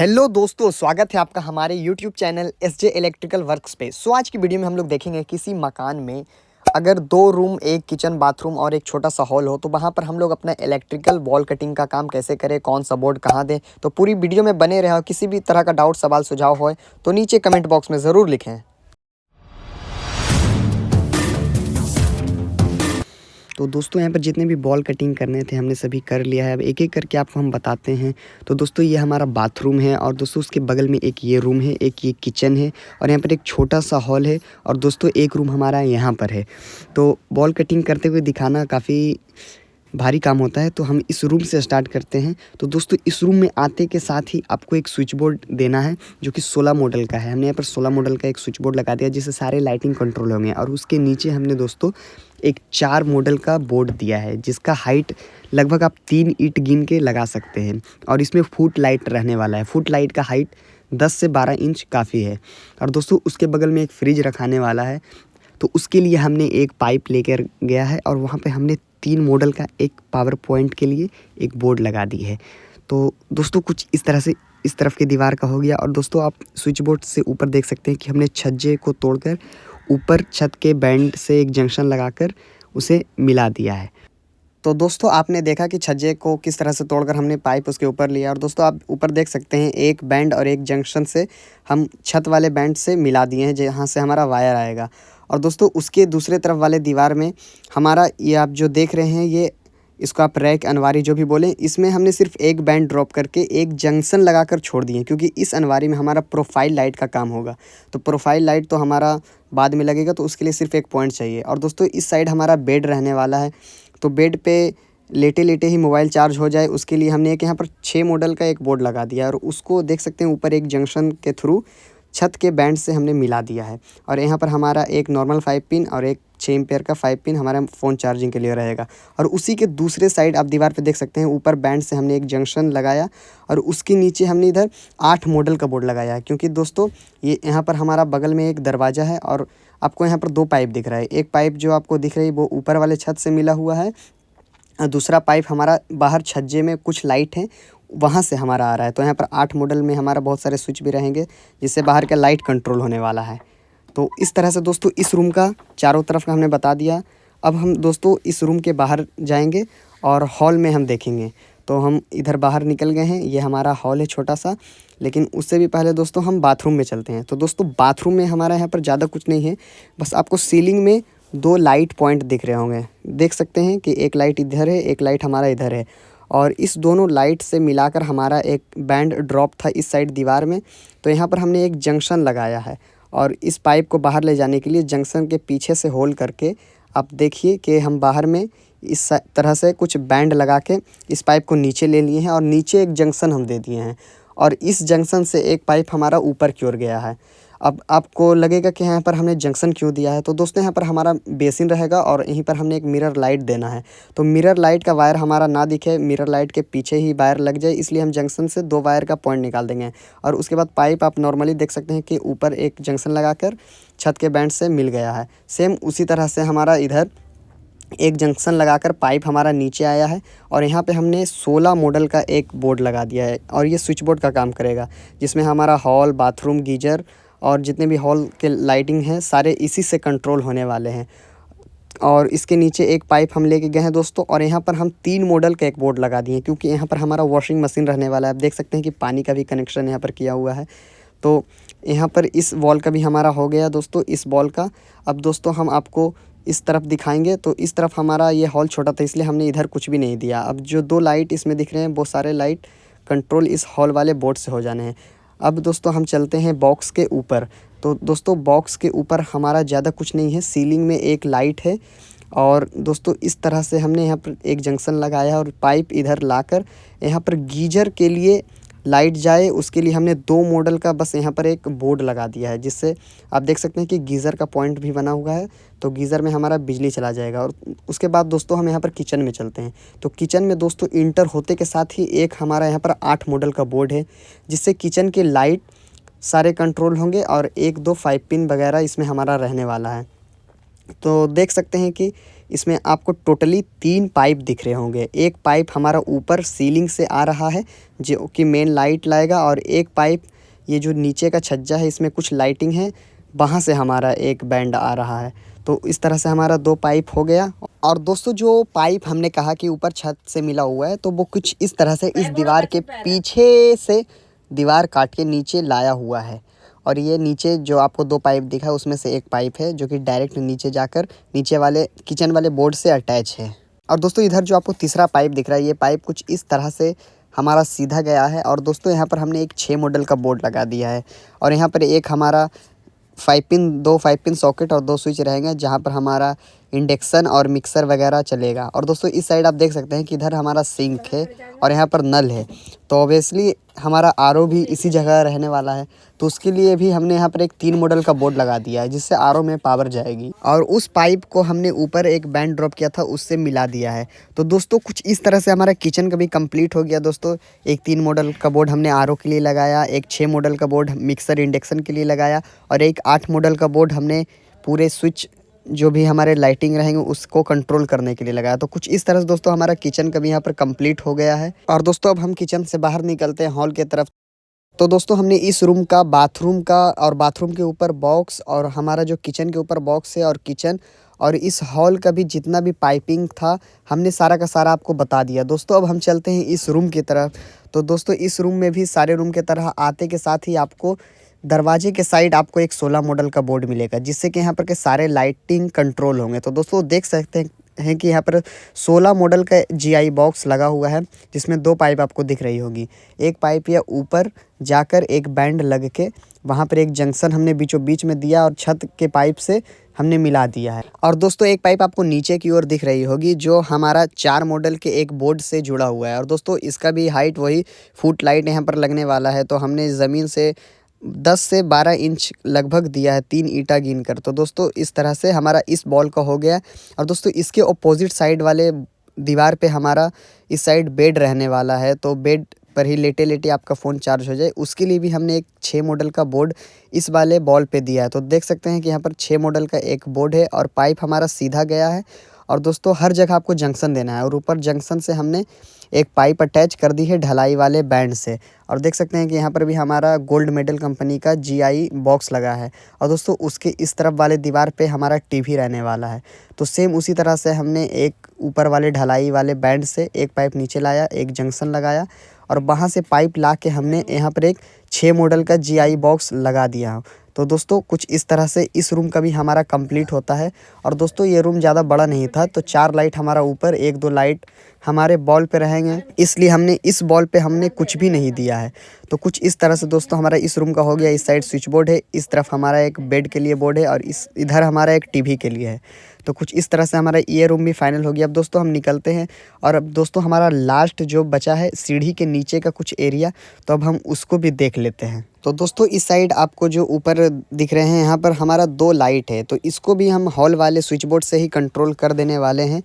Hello दोस्तों, स्वागत है आपका हमारे YouTube channel SJ electrical works पे। आज की वीडियो में हम लोग देखेंगे किसी मकान में अगर 2 रूम, एक किचन, बाथरूम और एक छोटा सा हॉल हो तो वहाँ पर हम लोग अपना इलेक्ट्रिकल वॉल कटिंग का काम कैसे करें, कौन सा बोर्ड कहाँ दें। तो पूरी वीडियो में बने रहे। किसी भी तरह का डाउट, सवाल, सुझाव हो तो नीचे कमेंट बॉक्स में ज़रूर लिखें। तो दोस्तों यहाँ पर जितने भी बॉल कटिंग करने थे हमने सभी कर लिया है। अब एक एक करके आपको हम बताते हैं। तो दोस्तों ये हमारा बाथरूम है और दोस्तों उसके बगल में एक ये रूम है, एक ये किचन है और यहाँ पर एक छोटा सा हॉल है और दोस्तों एक रूम हमारा यहाँ पर है। तो बॉल कटिंग करते हुए दिखाना काफ़ी भारी काम होता है, तो हम इस रूम से स्टार्ट करते हैं। तो दोस्तों इस रूम में आते के साथ ही आपको एक स्विच बोर्ड देना है जो कि 16 मॉडल का है। हमने यहाँ पर 16 मॉडल का एक स्विच बोर्ड लगा दिया जिससे सारे लाइटिंग कंट्रोल होंगे और उसके नीचे हमने दोस्तों एक 4 मॉडल का बोर्ड दिया है जिसका हाइट लगभग आप 3 ईंट गिन के लगा सकते हैं और इसमें फुट लाइट रहने वाला है। फुट लाइट का हाइट 10 से 12 इंच काफ़ी है। और दोस्तों उसके बगल में एक फ्रिज रखाने वाला है, तो उसके लिए हमने एक पाइप लेकर गया है और वहाँ पे हमने 3 मॉडल का एक पावर पॉइंट के लिए एक बोर्ड लगा दी है। तो दोस्तों कुछ इस तरह से इस तरफ की दीवार का हो गया और दोस्तों आप स्विच बोर्ड से ऊपर देख सकते हैं कि हमने छज्जे को तोड़कर ऊपर छत के बैंड से एक जंक्शन लगाकर उसे मिला दिया है। तो दोस्तों आपने देखा कि छज्जे को किस तरह से तोड़कर हमने पाइप उसके ऊपर लिया और दोस्तों आप ऊपर देख सकते हैं एक बैंड और एक जंक्शन से हम छत वाले बैंड से मिला दिए हैं जहाँ से हमारा वायर आएगा। और दोस्तों उसके दूसरे तरफ वाले दीवार में हमारा ये आप जो देख रहे हैं, ये इसको आप रैक, अनवारी जो भी बोलें, इसमें हमने सिर्फ एक बैंड ड्रॉप करके एक जंक्शन लगाकर छोड़ दिए क्योंकि इस अनवारी में हमारा प्रोफाइल लाइट का काम होगा। तो प्रोफाइल लाइट तो हमारा बाद में लगेगा, तो उसके लिए सिर्फ एक पॉइंट चाहिए। और दोस्तों इस साइड हमारा बेड रहने वाला है, तो बेड पे लेटे लेटे ही मोबाइल चार्ज हो जाए उसके लिए हमने एक यहाँ पर 6 मॉडल का एक बोर्ड लगा दिया और उसको देख सकते हैं ऊपर एक जंक्शन के थ्रू छत के बैंड से हमने मिला दिया है। और यहाँ पर हमारा एक नॉर्मल 5 पिन और एक 6 एम्पेयर का 5 पिन हमारा फ़ोन चार्जिंग के लिए रहेगा। और उसी के दूसरे साइड आप दीवार पे देख सकते हैं ऊपर बैंड से हमने एक जंक्शन लगाया और उसके नीचे हमने इधर 8 मॉडल का बोर्ड लगाया है क्योंकि दोस्तों ये यहाँ पर हमारा बगल में एक दरवाज़ा है और आपको यहाँ पर 2 पाइप दिख रहा है। एक पाइप जो आपको दिख रही है वो ऊपर वाले छत से मिला हुआ है, दूसरा पाइप हमारा बाहर छज्जे में कुछ लाइट है वहाँ से हमारा आ रहा है। तो यहाँ पर 8 मॉडल में हमारा बहुत सारे स्विच भी रहेंगे जिससे बाहर का लाइट कंट्रोल होने वाला है। तो इस तरह से दोस्तों इस रूम का चारों तरफ का हमने बता दिया। अब हम दोस्तों इस रूम के बाहर जाएंगे और हॉल में हम देखेंगे। तो हम इधर बाहर निकल गए हैं, ये हमारा हॉल है छोटा सा, लेकिन उससे भी पहले दोस्तों हम बाथरूम में चलते हैं। तो दोस्तों बाथरूम में हमारा यहाँ पर ज़्यादा कुछ नहीं है, बस आपको सीलिंग में 2 लाइट पॉइंट दिख रहे होंगे। देख सकते हैं कि एक लाइट इधर है, एक लाइट हमारा इधर है और इस दोनों लाइट से मिलाकर हमारा एक बैंड ड्रॉप था इस साइड दीवार में। तो यहाँ पर हमने एक जंक्शन लगाया है और इस पाइप को बाहर ले जाने के लिए जंक्शन के पीछे से होल करके आप देखिए कि हम बाहर में इस तरह से कुछ बैंड लगा के इस पाइप को नीचे ले लिए हैं और नीचे एक जंक्शन हम दे दिए हैं और इस जंक्शन से एक पाइप हमारा ऊपर की ओर गया है। अब आपको लगेगा कि यहाँ पर हमने जंक्शन क्यों दिया है, तो दोस्तों यहाँ पर हमारा बेसिन रहेगा और यहीं पर हमने एक मिरर लाइट देना है। तो मिरर लाइट का वायर हमारा ना दिखे, मिरर लाइट के पीछे ही वायर लग जाए, इसलिए हम जंक्शन से 2 वायर का पॉइंट निकाल देंगे। और उसके बाद पाइप आप नॉर्मली देख सकते हैं कि ऊपर एक जंक्शन लगाकर छत के बैंड से मिल गया है। सेम उसी तरह से हमारा इधर एक जंक्शन लगाकर पाइप हमारा नीचे आया है और यहाँ पे हमने 16 मॉडल का एक बोर्ड लगा दिया है और ये स्विच बोर्ड का काम करेगा जिसमें हमारा हॉल, बाथरूम, गीजर और जितने भी हॉल के लाइटिंग हैं सारे इसी से कंट्रोल होने वाले हैं। और इसके नीचे एक पाइप हम लेके गए हैं दोस्तों और यहाँ पर हम 3 मॉडल का एक बोर्ड लगा दिए क्योंकि यहाँ पर हमारा वॉशिंग मशीन रहने वाला है। आप देख सकते हैं कि पानी का भी कनेक्शन यहाँ पर किया हुआ है। तो यहाँ पर इस वॉल का भी हमारा हो गया दोस्तों, इस वॉल का। अब दोस्तों हम आपको इस तरफ दिखाएंगे। तो इस तरफ हमारा ये हॉल छोटा था इसलिए हमने इधर कुछ भी नहीं दिया। अब जो 2 लाइट इसमें दिख रहे हैं वो सारे लाइट कंट्रोल इस हॉल वाले बोर्ड से हो जाने हैं। अब दोस्तों हम चलते हैं बॉक्स के ऊपर। तो दोस्तों बॉक्स के ऊपर हमारा ज़्यादा कुछ नहीं है, सीलिंग में एक लाइट है और दोस्तों इस तरह से हमने यहाँ पर एक जंक्शन लगाया और पाइप इधर लाकर यहाँ पर गीजर के लिए लाइट जाए उसके लिए हमने 2 मॉडल का बस यहाँ पर एक बोर्ड लगा दिया है जिससे आप देख सकते हैं कि गीज़र का पॉइंट भी बना हुआ है। तो गीज़र में हमारा बिजली चला जाएगा। और उसके बाद दोस्तों हम यहाँ पर किचन में चलते हैं। तो किचन में दोस्तों इंटर होते के साथ ही एक हमारा यहाँ पर 8 मॉडल का बोर्ड है जिससे किचन के लाइट सारे कंट्रोल होंगे और 1-2 5 पिन वगैरह इसमें हमारा रहने वाला है। तो देख सकते हैं कि इसमें आपको टोटली 3 पाइप दिख रहे होंगे। एक पाइप हमारा ऊपर सीलिंग से आ रहा है जो कि मेन लाइट लाएगा, और एक पाइप ये जो नीचे का छज्जा है इसमें कुछ लाइटिंग है, वहाँ से हमारा एक बैंड आ रहा है। तो इस तरह से हमारा 2 पाइप हो गया। और दोस्तों जो पाइप हमने कहा कि ऊपर छत से मिला हुआ है, तो वो कुछ इस तरह से इस दीवार के पीछे से दीवार काट के नीचे लाया हुआ है। और ये नीचे जो आपको 2 पाइप दिखा है उसमें से एक पाइप है जो कि डायरेक्ट नीचे जाकर नीचे वाले किचन वाले बोर्ड से अटैच है। और दोस्तों इधर जो आपको तीसरा पाइप दिख रहा है, ये पाइप कुछ इस तरह से हमारा सीधा गया है। और दोस्तों यहाँ पर हमने एक 6 मॉडल का बोर्ड लगा दिया है, और यहाँ पर एक हमारा 2 5 पिन सॉकेट और 2 स्विच रहेंगे जहाँ पर हमारा इंडक्शन और मिक्सर वगैरह चलेगा। और दोस्तों इस साइड आप देख सकते हैं कि इधर हमारा सिंक है और यहाँ पर नल है, तो ऑब्वियसली हमारा आरओ भी इसी जगह रहने वाला है। तो उसके लिए भी हमने यहाँ पर एक 3 मॉडल का बोर्ड लगा दिया है जिससे आरओ में पावर जाएगी। और उस पाइप को हमने ऊपर एक बैंड ड्रॉप किया था उससे मिला दिया है। तो दोस्तों कुछ इस तरह से हमारा किचन का भी कंप्लीट हो गया। दोस्तों एक 3 मॉडल का बोर्ड हमने आरओ के लिए लगाया, एक 6 मॉडल का बोर्ड मिक्सर इंडक्शन के लिए लगाया, और एक 8 मॉडल का बोर्ड हमने पूरे स्विच जो भी हमारे लाइटिंग रहेंगे उसको कंट्रोल करने के लिए लगाया। तो कुछ इस तरह से दोस्तों हमारा किचन का भी यहाँ पर कंप्लीट हो गया है। और दोस्तों अब हम किचन से बाहर निकलते हैं हॉल के तरफ। तो दोस्तों हमने इस रूम का, बाथरूम का, और बाथरूम के ऊपर बॉक्स, और हमारा जो किचन के ऊपर बॉक्स है, और किचन, और इस हॉल का भी जितना भी पाइपिंग था हमने सारा का सारा आपको बता दिया। दोस्तों अब हम चलते हैं इस रूम की तरफ। तो दोस्तों इस रूम में भी सारे रूम के तरह आते के साथ ही आपको दरवाजे के साइड आपको एक 16 मॉडल का बोर्ड मिलेगा जिससे कि यहाँ पर के सारे लाइटिंग कंट्रोल होंगे। तो दोस्तों देख सकते हैं कि यहाँ पर 16 मॉडल का जीआई बॉक्स लगा हुआ है जिसमें 2 पाइप आपको दिख रही होगी। एक पाइप या ऊपर जाकर एक बैंड लग के वहाँ पर एक जंक्शन हमने बीचों बीच में दिया और छत के पाइप से हमने मिला दिया है। और दोस्तों एक पाइप आपको नीचे की ओर दिख रही होगी जो हमारा 4 मॉडल के एक बोर्ड से जुड़ा हुआ है। और दोस्तों इसका भी हाइट वही फुट लाइट यहाँ पर लगने वाला है। तो हमने ज़मीन से 10 से 12 इंच लगभग दिया है 3 ईंटा गिन कर। तो दोस्तों इस तरह से हमारा इस बॉल का हो गया। और दोस्तों इसके ऑपोजिट साइड वाले दीवार पे हमारा इस साइड बेड रहने वाला है, तो बेड पर ही लेटे लेटे आपका फ़ोन चार्ज हो जाए उसके लिए भी हमने एक 6 मॉडल का बोर्ड इस वाले बॉल पे दिया है। तो देख सकते हैं कि यहाँ पर 6 मॉडल का एक बोर्ड है और पाइप हमारा सीधा गया है। और दोस्तों हर जगह आपको जंक्शन देना है, और ऊपर जंक्शन से हमने एक पाइप अटैच कर दी है ढलाई वाले बैंड से। और देख सकते हैं कि यहाँ पर भी हमारा गोल्ड मेडल कंपनी का जीआई बॉक्स लगा है। और दोस्तों उसके इस तरफ वाले दीवार पे हमारा टीवी रहने वाला है। तो सेम उसी तरह से हमने एक ऊपर वाले ढलाई वाले बैंड से एक पाइप नीचे लाया, एक जंक्शन लगाया, और वहाँ से पाइप ला के हमने यहाँ पर एक 6 मॉडल का जीआई बॉक्स लगा दिया। तो दोस्तों कुछ इस तरह से इस रूम का भी हमारा कंप्लीट होता है। और दोस्तों ये रूम ज़्यादा बड़ा नहीं था, तो 4 लाइट हमारा ऊपर, 1-2 लाइट हमारे बॉल पे रहेंगे, इसलिए हमने इस बॉल पे हमने कुछ भी नहीं दिया है। तो कुछ इस तरह से दोस्तों हमारा इस रूम का हो गया। इस साइड स्विच बोर्ड है, इस तरफ हमारा एक बेड के लिए बोर्ड है, और इधर हमारा एक टीवी के लिए है। तो कुछ इस तरह से हमारा ये रूम भी फाइनल हो गया। अब दोस्तों हम निकलते हैं, और अब दोस्तों हमारा लास्ट जो बचा है सीढ़ी के नीचे का कुछ एरिया, तो अब हम उसको भी देख लेते हैं। तो दोस्तों इस साइड आपको जो ऊपर दिख रहे हैं यहाँ पर हमारा 2 लाइट है, तो इसको भी हम हॉल वाले स्विच बोर्ड से ही कंट्रोल कर देने वाले हैं।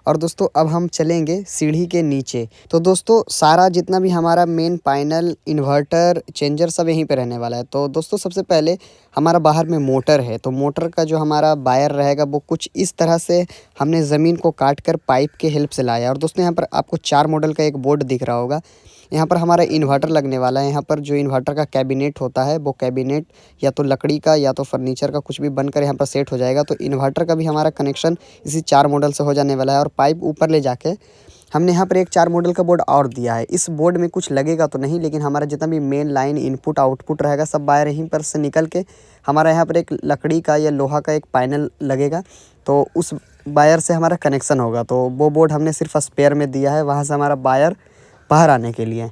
और दोस्तों अब हम चलेंगे सीढ़ी के नीचे। तो दोस्तों सारा जितना भी हमारा मेन पैनल, इन्वर्टर, चेंजर सब यहीं पे रहने वाला है। तो दोस्तों सबसे पहले हमारा बाहर में मोटर है, तो मोटर का जो हमारा वायर रहेगा वो कुछ इस तरह से हमने ज़मीन को काट कर पाइप के हेल्प से लाया। और दोस्तों यहाँ पर आपको 4 मॉडल का एक बोर्ड दिख रहा होगा। यहाँ पर हमारा इन्वर्टर लगने वाला है। यहाँ पर जो इन्वर्टर का कैबिनेट होता है वो कैबिनेट या तो लकड़ी का या तो फर्नीचर का कुछ भी बनकर यहाँ पर सेट हो जाएगा। तो इन्वर्टर का भी हमारा कनेक्शन इसी 4 मॉडल से हो जाने वाला है। और पाइप ऊपर ले जाके हमने यहाँ पर एक 4 मॉडल का बोर्ड और दिया है। इस बोर्ड में कुछ लगेगा तो नहीं, लेकिन हमारा जितना भी मेन लाइन इनपुट आउटपुट रहेगा सब वायर यहीं पर से निकल के हमारा यहाँ पर एक लकड़ी का या लोहा का एक पैनल लगेगा, तो उस वायर से हमारा कनेक्शन होगा। तो वो बोर्ड हमने सिर्फ स्पेयर में दिया है, वहाँ से हमारा वायर बाहर आने के लिए।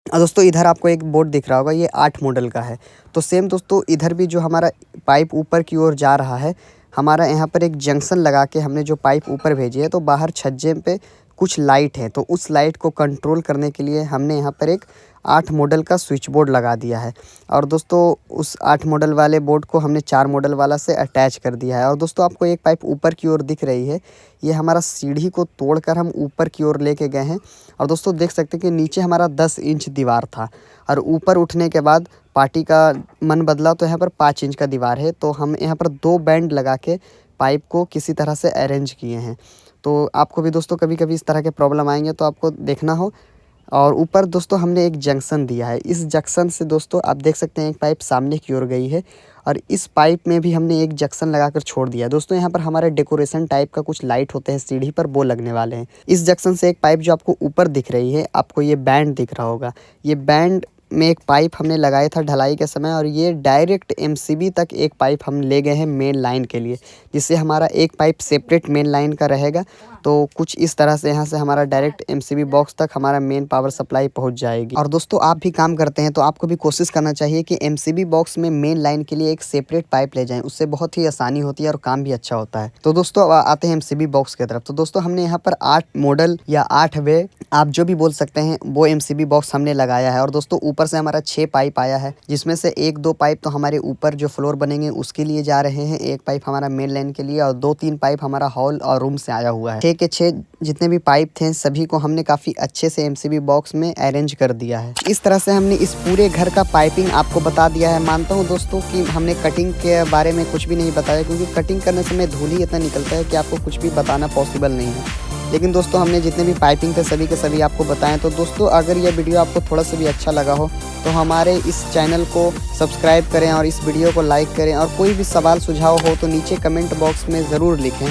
और दोस्तों इधर आपको एक बोर्ड दिख रहा होगा, ये 8 मॉडल का है। तो सेम दोस्तों इधर भी जो हमारा पाइप ऊपर की ओर जा रहा है, हमारा यहाँ पर एक जंक्शन लगा के हमने जो पाइप ऊपर भेजी है, तो बाहर छज्जे पे कुछ लाइट है, तो उस लाइट को कंट्रोल करने के लिए हमने यहाँ पर एक 8 मॉडल का स्विच बोर्ड लगा दिया है। और दोस्तों उस 8 मॉडल वाले बोर्ड को हमने 4 मॉडल वाला से अटैच कर दिया है। और दोस्तों आपको एक पाइप ऊपर की ओर दिख रही है, ये हमारा सीढ़ी को तोड़कर हम ऊपर की ओर लेके गए हैं। और दोस्तों देख सकते हैं कि नीचे हमारा 10 इंच दीवार था, और ऊपर उठने के बाद पार्टी का मन बदला तो यहाँ पर 5 इंच का दीवार है। तो हम यहाँ पर 2 बैंड लगा के पाइप को किसी तरह से अरेंज किए हैं। तो आपको भी दोस्तों कभी कभी इस तरह के प्रॉब्लम आएंगे तो आपको देखना हो। और ऊपर दोस्तों हमने एक जंक्शन दिया है। इस जंक्शन से दोस्तों आप देख सकते हैं एक पाइप सामने की ओर गई है और इस पाइप में भी हमने एक जंक्शन लगाकर छोड़ दिया है। दोस्तों यहाँ पर हमारे डेकोरेशन टाइप का कुछ लाइट होते हैं सीढ़ी पर, वो लगने वाले हैं। इस जंक्शन से एक पाइप जो आपको ऊपर दिख रही है, आपको ये बैंड दिख रहा होगा, ये बैंड में एक पाइप हमने लगाया था ढलाई के समय और ये डायरेक्ट एमसीबी तक एक पाइप हम ले गए हैं मेन लाइन के लिए, जिससे हमारा एक पाइप सेपरेट मेन लाइन का रहेगा। तो कुछ इस तरह से यहाँ से हमारा डायरेक्ट एमसीबी बॉक्स तक हमारा मेन पावर सप्लाई पहुँच जाएगी। और दोस्तों आप भी काम करते हैं तो आपको भी कोशिश करना चाहिए कि एमसीबी बॉक्स में मेन लाइन के लिए एक सेपरेट पाइप ले जाएं, उससे बहुत ही आसानी होती है और काम भी अच्छा होता है। तो दोस्तों अब आते हैं एमसीबी बॉक्स की तरफ। तो दोस्तों हमने यहाँ पर 8 मॉडल या 8 वे, आप जो भी बोल सकते हैं, वो एमसीबी बॉक्स हमने लगाया है। और दोस्तों ऊपर से हमारा 6 पाइप आया है, जिसमें से 1-2 पाइप तो हमारे ऊपर जो फ्लोर बनेंगे उसके लिए जा रहे हैं, एक पाइप हमारा मेन लाइन के लिए और 2-3 पाइप हमारा हॉल और रूम से आया हुआ है। 6 के 6 जितने भी पाइप थे सभी को हमने काफ़ी अच्छे से एमसीबी बॉक्स में अरेंज कर दिया है। इस तरह से हमने इस पूरे घर का पाइपिंग आपको बता दिया है। मानता हूँ दोस्तों कि हमने कटिंग के बारे में कुछ भी नहीं बताया, क्योंकि कटिंग करने समय धूल ही इतना निकलता है कि आपको कुछ भी बताना पॉसिबल नहीं है। लेकिन दोस्तों हमने जितने भी पाइपिंग थे सभी के सभी आपको बताएं। तो दोस्तों अगर यह वीडियो आपको थोड़ा सा भी अच्छा लगा हो तो हमारे इस चैनल को सब्सक्राइब करें और इस वीडियो को लाइक करें। और कोई भी सवाल सुझाव हो तो नीचे कमेंट बॉक्स में ज़रूर लिखें।